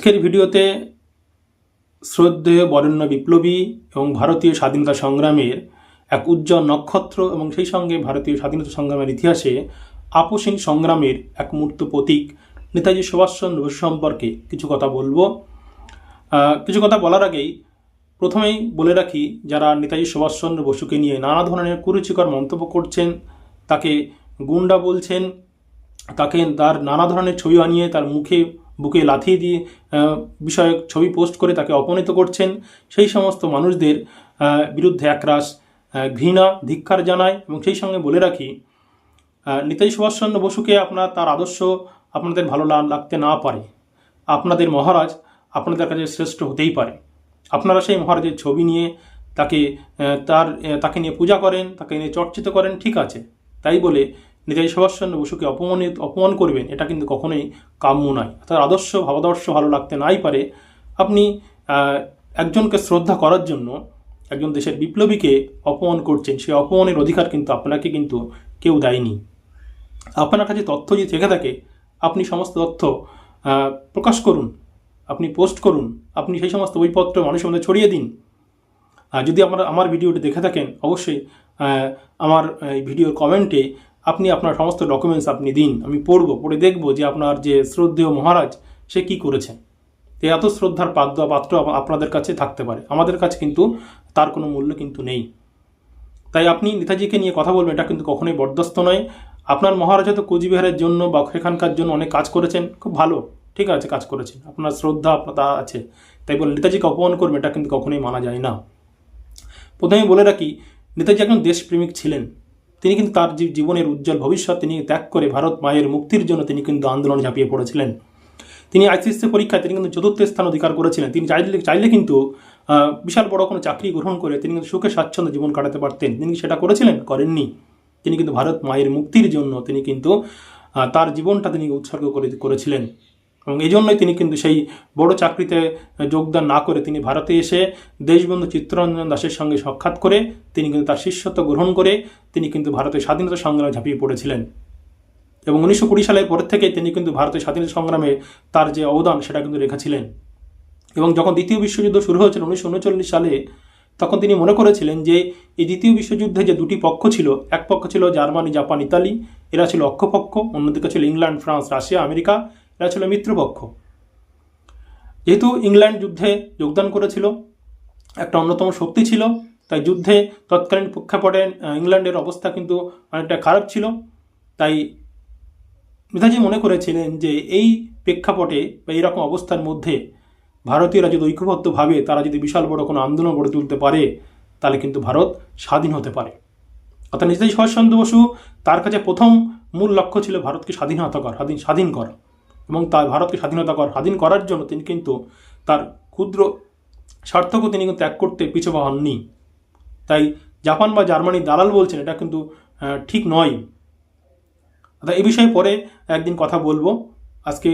আজকের ভিডিওতে শ্রদ্ধেয় বরেণ্য বিপ্লবী এবং ভারতীয় স্বাধীনতা সংগ্রামের এক উজ্জ্বল নক্ষত্র এবং সেই সঙ্গে ভারতীয় স্বাধীনতা সংগ্রামের ইতিহাসে আপসহীন সংগ্রামের এক মূর্ত প্রতীক নেতাজি সুভাষচন্দ্র বসু সম্পর্কে কিছু কথা বলবো। কিছু কথা বলার আগেই প্রথমেই বলে রাখি, যারা নেতাজি সুভাষচন্দ্র বসুকে নিয়ে নানা ধরনের কুরুচিকর মন্তব্য করছেন, তাকে গুন্ডা বলছেন, তাকে তার নানা ধরনের ছবি আনিয়ে তার বুকে লাথি দিয়ে বিষয়ক ছবি পোস্ট করে তাকে অপমানিত করছেন, সেই সমস্ত মানুষদের বিরুদ্ধে একরাশ ঘৃণা ধিক্কার জানায়। এবং সেই সঙ্গে বলে রাখি, নেতাজি সুভাষচন্দ্র বসুকে তার আদর্শ আপনাদের ভালো লাগতে না পারে, আপনাদের মহারাজ আপনাদের কাছে শ্রেষ্ঠ হতেই পারে। আপনারা সেই মহারাজের ছবি নিয়ে তাকে নিয়ে পূজা করেন, তাকে নিয়ে চর্চিত করেন, ঠিক আছে। তাই বলে নেতাজি সুভাষচন্দ্র বসুকে অপমান করবেন, এটা কিন্তু কখনোই কাম্য নয়। তার ভাবাদর্শ ভালো লাগতে নাই পারে। আপনি একজনকে শ্রদ্ধা করার জন্য একজন দেশের বিপ্লবীকে অপমান করছেন, সেই অপমানের অধিকার কিন্তু আপনাকে কেউ দেয়নি। আপনার কাছে তথ্য যদি থেকে থাকে, আপনি সমস্ত তথ্য প্রকাশ করুন, আপনি পোস্ট করুন, আপনি সেই সমস্ত বইপত্র মানুষের মধ্যে ছড়িয়ে দিন। যদি আমার ভিডিওটি দেখে থাকেন, অবশ্যই আমার এই ভিডিওর কমেন্টে আপনি আপনার সমস্ত ডকুমেন্টস আপনি দিন, আমি পড়ে দেখব যে আপনার যে শ্রদ্ধেয় মহারাজ সে কি করেছেন। এত শ্রদ্ধার পাত্র আপনাদের কাছে থাকতে পারে, আমাদের কাছে কিন্তু তার কোনো মূল্য কিন্তু নেই। তাই আপনি নেতাজিকে নিয়ে কথা বলবেন, এটা কিন্তু কখনোই বরদাস্ত নয়। আপনার মহারাজ হয়তো কোচবিহারের জন্য বা সেখানকার জন্য অনেক কাজ করেছেন, খুব ভালো, ঠিক আছে, কাজ করেছেন, আপনার শ্রদ্ধা তা আছে। তাই বলে নেতাজিকে অপমান করবেন, এটা কিন্তু কখনোই মানা যায় না। প্রথমে বলে রাখি, নেতাজি একজন দেশপ্রেমিক ছিলেন। তিনি কিন্তু তার জীবনের উজ্জ্বল ভবিষ্যৎ তিনি ত্যাগ করে ভারত মায়ের মুক্তির জন্য তিনি কিন্তু আন্দোলনে ঝাঁপিয়ে পড়েছিলেন। তিনি আইসিএসসি পরীক্ষায় তিনি কিন্তু 4র্থ স্থান অধিকার করেছিলেন। তিনি চাইলে কিন্তু বিশাল বড় কোনো চাকরি গ্রহণ করে তিনি কিন্তু সুখে স্বাচ্ছন্দ্য জীবন কাটাতে পারতেন। তিনি সেটা করেছিলেন? করেননি। তিনি কিন্তু ভারত মায়ের মুক্তির জন্য তিনি কিন্তু তার জীবনটা তিনি উৎসর্গ করেছিলেন। এবং এই জন্যই তিনি কিন্তু সেই বড় চাকরিতে যোগদান না করে তিনি ভারতে এসে দেশবন্ধু চিত্তরঞ্জন দাসের সঙ্গে সাক্ষাৎ করে তিনি কিন্তু তার শিষ্যত্ব গ্রহণ করে তিনি কিন্তু ভারতের স্বাধীনতা সংগ্রামে ঝাঁপিয়ে পড়েছিলেন। এবং 1920 সালের পর থেকে তিনি কিন্তু ভারতের স্বাধীনতা সংগ্রামে তার যে অবদান সেটা কিন্তু রেখেছিলেন। এবং যখন দ্বিতীয় বিশ্বযুদ্ধ শুরু হয়েছিল 1939 সালে, তখন তিনি মনে করেছিলেন যে এই দ্বিতীয় বিশ্বযুদ্ধে যে দুটি পক্ষ ছিল, এক পক্ষ ছিল জার্মানি, জাপান, ইতালি, এরা ছিল অক্ষপক্ষ, অন্যদিকে ছিল ইংল্যান্ড, ফ্রান্স, রাশিয়া, আমেরিকা, এরা ছিল মিত্রপক্ষ। যেহেতু ইংল্যান্ড যুদ্ধে যোগদান করেছিল, একটা অন্যতম শক্তি ছিল, তাই যুদ্ধে তৎকালীন প্রেক্ষাপটে ইংল্যান্ডের অবস্থা কিন্তু অনেকটা খারাপ ছিল। তাই নেতাজি মনে করেছিলেন যে এই প্রেক্ষাপটে বা এইরকম অবস্থার মধ্যে ভারতীয়রা যদি ঐক্যবদ্ধভাবে তারা যদি বিশাল বড় কোনো আন্দোলন গড়ে তুলতে পারে, তাহলে কিন্তু ভারত স্বাধীন হতে পারে। অর্থাৎ নেতাজি সুভাষচন্দ্র বসু তার কাছে প্রথম মূল লক্ষ্য ছিল ভারতকে স্বাধীন করা। এবং তার ভারতকে স্বাধীন করার জন্য তিনি কিন্তু তার ক্ষুদ্র স্বার্থকেও তিনি কিন্তু ত্যাগ করতে পিছু হননি। তাই জাপান বা জার্মানির দালাল বলছেন, এটা কিন্তু ঠিক নয়। অর্থাৎ এই বিষয়ে পরে একদিন কথা বলবো। আজকে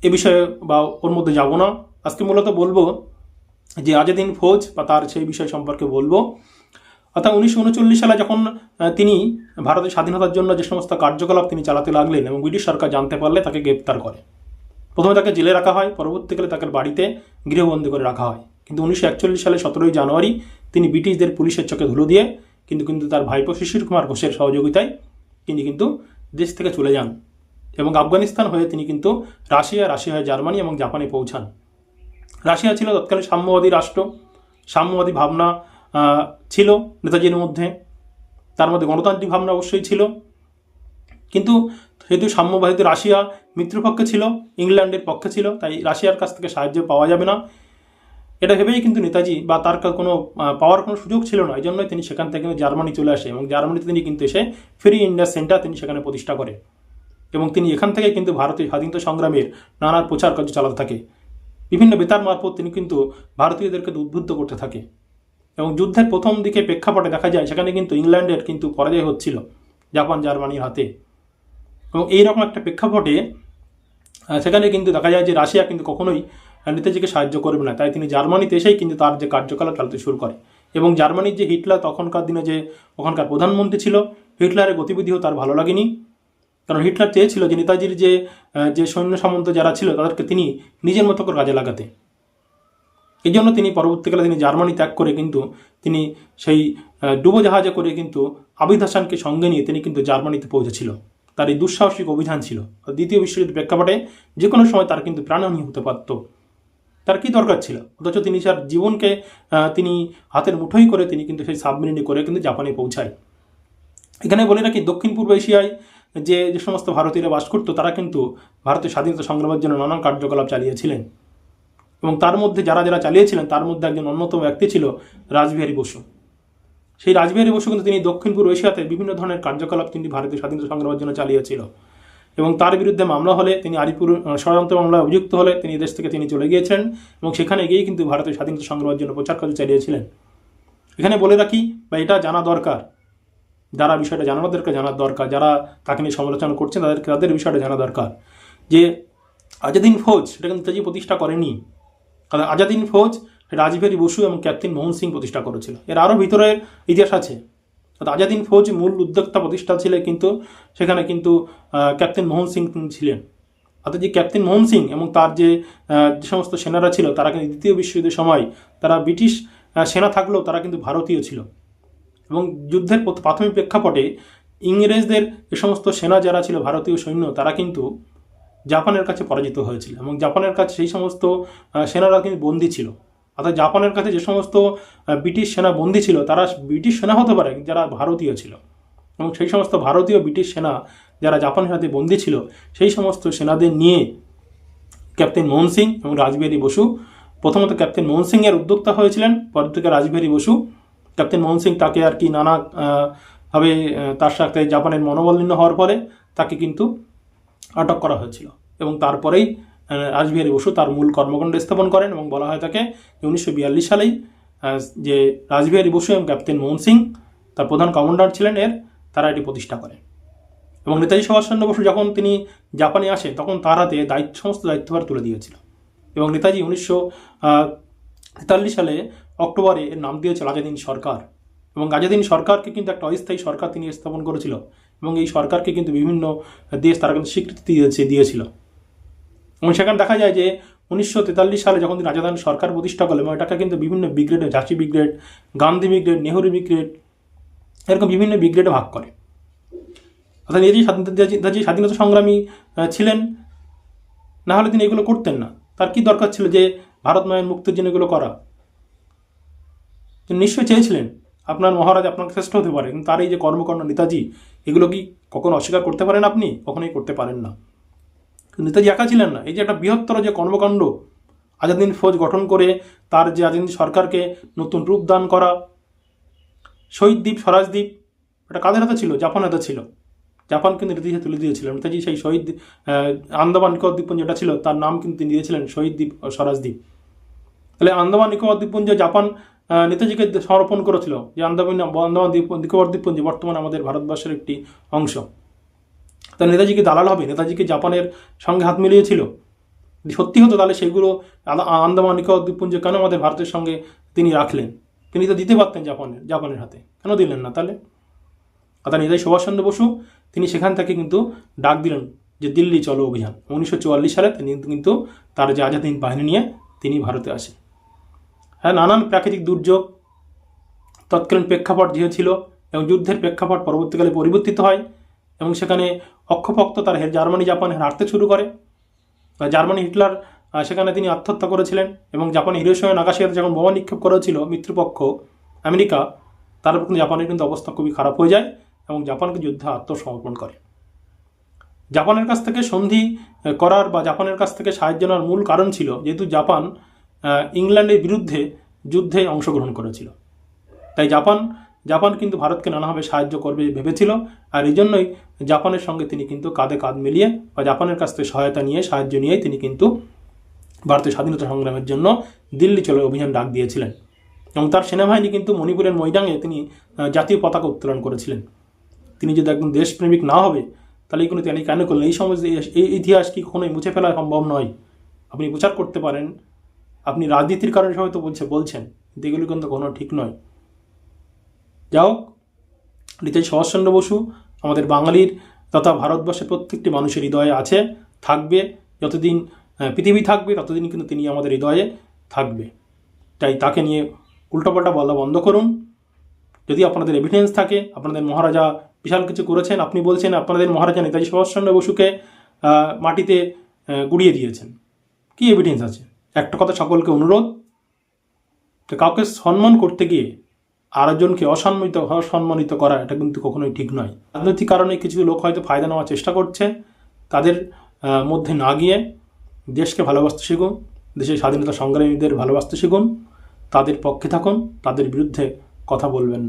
এ বিষয়ে বা ওর মধ্যে যাব না। আজকে মূলত বলবো যে আজাদিন ফৌজ বা তার সেই বিষয় সম্পর্কে বলবো। অর্থাৎ 1939 সালে যখন তিনি ভারতের স্বাধীনতার জন্য যে সমস্ত কার্যকলাপ তিনি চালাতে লাগলেন এবং ব্রিটিশ সরকার জানতে পারলে তাকে গ্রেপ্তার করে। প্রথমে তাকে জেলে রাখা হয়, পরবর্তীকালে তাকে বাড়িতে গৃহবন্দী করে রাখা হয়। কিন্তু 1941 সালে 17 জানুয়ারি তিনি ব্রিটিশদের পুলিশের চোখে ধুলো দিয়ে কিন্তু তার ভাইপো শিশির কুমার ঘোষের সহযোগিতায় তিনি কিন্তু দেশ থেকে চলে যান এবং আফগানিস্তান হয়ে তিনি কিন্তু রাশিয়া হয়ে জার্মানি এবং জাপানে পৌঁছান। রাশিয়া ছিল তৎকালীন সাম্যবাদী রাষ্ট্র, সাম্যবাদী ভাবনা ছিল নেতাজির মধ্যে, তার মধ্যে গণতান্ত্রিক ভাবনা অবশ্যই ছিল। কিন্তু যেহেতু সাম্যবাদী রাশিয়া মিত্রপক্ষে ছিল, ইংল্যান্ডের পক্ষে ছিল, তাই রাশিয়ার কাছ থেকে সাহায্য পাওয়া যাবে না, এটা ভেবেই কিন্তু নেতাজি বা তার কোনো পাওয়ার কোনো সুযোগ ছিল না। এই জন্যই তিনি সেখান থেকে জার্মানি চলে আসে এবং জার্মানিতে তিনি কিন্তু এসে ফ্রি ইন্ডিয়া সেন্টার তিনি সেখানে প্রতিষ্ঠা করে এবং তিনি এখান থেকে কিন্তু ভারতের স্বাধীনতা সংগ্রামের নানা প্রচার কার্য চালাতে থাকে। বিভিন্ন বেতার মারফত তিনি কিন্তু ভারতীয়দেরকে উদ্বুদ্ধ করতে থাকে। এবং যুদ্ধের প্রথম দিকে প্রেক্ষাপটে দেখা যায় সেখানে কিন্তু ইংল্যান্ডের কিন্তু পরাজয় হচ্ছিল জাপান জার্মানির হাতে। এবং এইরকম একটা প্রেক্ষাপটে সেখানে কিন্তু দেখা যায় যে রাশিয়া কিন্তু কখনোই নেতাজিকে সাহায্য করবে না। তাই তিনি জার্মানিতে এসেই কিন্তু তার যে কার্যকলাপ চালাতে শুরু করে। এবং জার্মানির যে হিটলার তখনকার দিনে যে ওখানকার প্রধানমন্ত্রী ছিল, হিটলারের গতিবিধিও তার ভালো লাগেনি কারণ হিটলার চেয়েছিল যে নেতাজির যে সৈন্য সামন্ত যারা ছিল তাদেরকে তিনি নিজের মতো করে কাজে লাগাতে। এই জন্য তিনি পরবর্তীকালে তিনি জার্মানি ত্যাগ করে কিন্তু তিনি সেই ডুবোজাহাজে করে কিন্তু আবিদ হাসানকে সঙ্গে নিয়ে তিনি কিন্তু জার্মানিতে পৌঁছেছিল। তার এই দুঃসাহসিক অভিযান ছিল। দ্বিতীয় বিশ্বযুদ্ধের প্রেক্ষাপটে যে কোনো সময় তার কিন্তু প্রাণহানি হতে পারত। তার কি দরকার ছিল? অথচ তিনি তার জীবনকে তিনি হাতের মুঠোই করে তিনি কিন্তু সেই সাবমেরিনে করে কিন্তু জাপানে পৌঁছায়। এখানে বলে রাখি, দক্ষিণ পূর্ব এশিয়ায় যে সমস্ত ভারতীয়রা বাস করতো তারা কিন্তু ভারতের স্বাধীনতা সংগ্রামের জন্য নানান কার্যকলাপ চালিয়েছিলেন, এবং তার মধ্যে যারা যারা চালিয়েছিলেন তার মধ্যে একজন অন্যতম ব্যক্তি ছিল রাসবিহারী বসু। সেই রাসবিহারী বসু কিন্তু তিনি দক্ষিণ পূর্ব এশিয়াতে বিভিন্ন ধরনের কার্যকলাপ তিনি ভারতের স্বাধীনতা সংগ্রামের জন্য চালিয়েছিল, এবং তার বিরুদ্ধে মামলা হলে তিনি আলিপুর ষড়যন্ত্র মামলায় অভিযুক্ত হলে তিনি দেশ থেকে তিনি চলে গিয়েছিলেন, এবং সেখানে গিয়েই কিন্তু ভারতের স্বাধীনতা সংগ্রামের জন্য প্রচার কাজ চালিয়েছিলেন। এখানে বলে রাখি, বা এটা জানা দরকার, যারা বিষয়টা তাদেরকে জানার দরকার, যারা তাকে নিয়ে সমালোচনা করছেন তাদের বিষয়টা জানা দরকার, যে আজাদিন ফৌজ সেটা কিন্তু নেতাজি প্রতিষ্ঠা করেনি। কারণ আজাদিন ফৌজ রাসবিহারী বসু এবং ক্যাপ্টেন মোহন সিং প্রতিষ্ঠা করেছিল। এর আরও ভিতরের ইতিহাস আছে। আজাদিন ফৌজ মূল উদ্যোক্তা প্রতিষ্ঠা ছিল, কিন্তু সেখানে কিন্তু ক্যাপ্টেন মোহন সিং ছিলেন। অর্থাৎ যে ক্যাপ্টেন মোহন সিং এবং তার যে সমস্ত সেনারা ছিল তারা কিন্তু দ্বিতীয় বিশ্বযুদ্ধের সময় তারা ব্রিটিশ সেনা থাকলেও তারা কিন্তু ভারতীয় ছিল, এবং যুদ্ধের প্রাথমিক প্রেক্ষাপটে ইংরেজদের যে সমস্ত সেনা যারা ছিল ভারতীয় সৈন্য তারা কিন্তু জাপানের কাছে পরাজিত হয়েছিল, এবং জাপানের কাছে সেই সমস্ত সেনারা কিন্তু বন্দী ছিল। অর্থাৎ জাপানের কাছে যে সমস্ত ব্রিটিশ সেনা বন্দী ছিল তারা ব্রিটিশ সেনা হতে পারে যারা ভারতীয় ছিল, এবং সেই সমস্ত ভারতীয় ব্রিটিশ সেনা যারা জাপানের হাতে বন্দী ছিল সেই সমস্ত সেনাদের নিয়ে ক্যাপ্টেন মোহন সিং এবং রাসবিহারী বসু, প্রথমত ক্যাপ্টেন মোহন সিংয়ের উদ্যোক্তা হয়েছিলেন, পর থেকে রাসবিহারী বসু। ক্যাপ্টেন মোহন সিং তাকে আর কি নানা ভাবে তার সাথে জাপানের মনোমালিন্য হওয়ার ফলে তাকে কিন্তু আটক করা হয়েছিল, এবং তারপরেই রাসবিহারী বসু তার মূল কর্মকাণ্ড স্থাপন করেন, এবং বলা হয় থাকে যে 1942 সালেই যে রাসবিহারী বসু এবং ক্যাপ্টেন মোহন সিং তার প্রধান কমান্ডার ছিলেন তারা এটি প্রতিষ্ঠা করে। এবং নেতাজি সুভাষচন্দ্র বসু যখন তিনি জাপানে আসেন তখন তার হাতে সমস্ত দায়িত্বভার তুলে দিয়েছিল, এবং নেতাজি 1943 সালে অক্টোবরে এর নাম দিয়েছিল আজাদিন সরকার, এবং আজাদিন সরকারকে কিন্তু একটা অস্থায়ী সরকার তিনি স্থাপন করেছিল, এবং এই সরকারকে কিন্তু বিভিন্ন দেশ তারা কিন্তু স্বীকৃতি দিয়েছিল। এবং সেখানে দেখা যায় যে 1943 সালে যখন তিনি আজাদিন সরকার প্রতিষ্ঠা করলেন, এবং এটাকে কিন্তু বিভিন্ন ব্রিগেডে, ঝাঁসি brigade, Gandhi brigade, Nehru brigade, এরকম বিভিন্ন ব্রিগেডে ভাগ করে। অর্থাৎ নেতাজি স্বাধীনতা সংগ্রামী ছিলেন, না হলে তিনি এগুলো করতেন না। তার কি দরকার ছিল যে ভারত মায়ের মুক্তির জন্য এগুলো করা? তিনি নিশ্চয়ই চেয়েছিলেন আপনার মহারাজ আপনাকে শ্রেষ্ঠ হতে পারে, কিন্তু তার এই যে কর্মকাণ্ড নেতাজি, এগুলো কি কখনো অস্বীকার করতে পারেন আপনি? কখনোই করতে পারেন না। নেতাজি একা ছিলেন না, এই যে একটা বৃহত্তর যে কর্মকাণ্ড, আজাদিন ফৌজ গঠন করে তার যে আজাদিন সরকারকে নতুন রূপ দান করা, শহীদ দ্বীপ, স্বরাজদ্বীপ, এটা কাদের হাতে ছিল? জাপান হাতে ছিল। জাপান কিন্তু নেতাজি তুলে দিয়েছিল। নেতাজি সেই শহীদ আন্দামান নিকোবর দ্বীপপুঞ্জ যেটা ছিল তার নাম কিন্তু তিনি দিয়েছিলেন শহীদ দ্বীপ ও স্বরাজদ্বীপ। তাহলে আন্দামান নিকোবর দ্বীপপুঞ্জ জাপান নেতাজিকে সমর্পণ করেছিল, যে আন্দামান নিকোবর দ্বীপপুঞ্জ বর্তমানে আমাদের ভারতবর্ষের একটি অংশ। তা নেতাজিকে দালাল হবে? নেতাজিকে জাপানের সঙ্গে হাত মিলিয়েছিল। যদি সত্যি হতো তাহলে সেগুলো আন্দামান নিকোবর দ্বীপপুঞ্জ কেন আমাদের ভারতের সঙ্গে তিনি রাখলেন? তিনি তো দিতে পারতেন জাপানের হাতে, কেন দিলেন না তাহলে? অর্থাৎ নেতাজি সুভাষচন্দ্র বসু তিনি সেখান থেকে কিন্তু ডাক দিলেন যে দিল্লি চলো অভিযান। 1944 সালে তিনি কিন্তু তার যে আজাদ হিন্দ বাহিনী নিয়ে তিনি ভারতে আসেন। হ্যাঁ, নানান প্রাকৃতিক দুর্যোগ, তৎকালীন প্রেক্ষাপট যে ছিল, এবং যুদ্ধের প্রেক্ষাপট পরবর্তীকালে পরিবর্তিত হয়, এবং সেখানে অক্ষপক্ত তার জার্মানি জাপান হারতে শুরু করে। জার্মানি হিটলার সেখানে তিনি আত্মহত্যা করেছিলেন, এবং জাপানে হিরোশিমা নাগাসাকিতে যখন বোমা নিক্ষেপ করেছিল মিত্রপক্ষ আমেরিকা, তারপর কিন্তু জাপানের কিন্তু অবস্থা খুবই খারাপ হয়ে যায়, এবং জাপানকে যুদ্ধে আত্মসমর্পণ করে। জাপানের কাছ থেকে সন্ধি করার বা জাপানের কাছ থেকে সাহায্য নেওয়ার মূল কারণ ছিল যেহেতু জাপান ইংল্যান্ডের বিরুদ্ধে যুদ্ধে অংশগ্রহণ করেছিল, তাই জাপান কিন্তু ভারতকে নানাভাবে সাহায্য করবে ভেবেছিল। আর এই জন্যই জাপানের সঙ্গে তিনি কিন্তু কাঁধে কাঁধ মিলিয়ে বা জাপানের কাছ থেকে সাহায্য নিয়ে তিনি কিন্তু ভারতের স্বাধীনতা সংগ্রামের জন্য দিল্লি চলো অভিযান ডাক দিয়েছিলেন, এবং তার সেনাবাহিনী কিন্তু মণিপুরের মৈদাঙে তিনি জাতীয় পতাকা উত্তোলন করেছিলেন। তিনি যদি একদম দেশপ্রেমিক না হবে তাহলে এগুলো তিনি কেন করলেন? এই সময় এই ইতিহাস কি কখনোই মুছে ফেলা সম্ভব নয়। আপনি প্রচার করতে পারেন, আপনি রাজনীতির কারণে হয়তো বলছেন, কিন্তু এগুলো কিন্তু কোনো ঠিক নয়। যাও, নেতাজি সুভাষচন্দ্র বসু আমাদের বাঙালির তথা ভারতবর্ষের প্রত্যেকটি মানুষের হৃদয়ে আছে, থাকবে। যতদিন পৃথিবী থাকবে ততদিন কিন্তু তিনি আমাদের হৃদয়ে থাকবে। তাই তাকে নিয়ে উল্টোপাল্টা বলা বন্ধ করুন। যদি আপনাদের এভিডেন্স থাকে, আপনাদের মহারাজা বিশাল কিছু করেছেন, আপনি বলছেন আপনাদের মহারাজা নেতাজি সুভাষচন্দ্র বসুকে মাটিতে গুড়িয়ে দিয়েছেন, কি এভিডেন্স আছে? একটা কথা সকলকে অনুরোধ, কাউকে সম্মান করতে গিয়ে আরেকজনকে অসম্মানিত করা এটা কিন্তু কখনোই ঠিক নয়। রাজনৈতিক কারণে কিছু লোক হয়তো ফায়দা নেওয়ার চেষ্টা করছে, তাদের মধ্যে না গিয়ে দেশকে ভালোবাসতে শিখুন, দেশের স্বাধীনতা সংগ্রামীদের ভালোবাসতে শিখুন, তাদের পক্ষে থাকুন, তাদের বিরুদ্ধে কথা বলবেন না।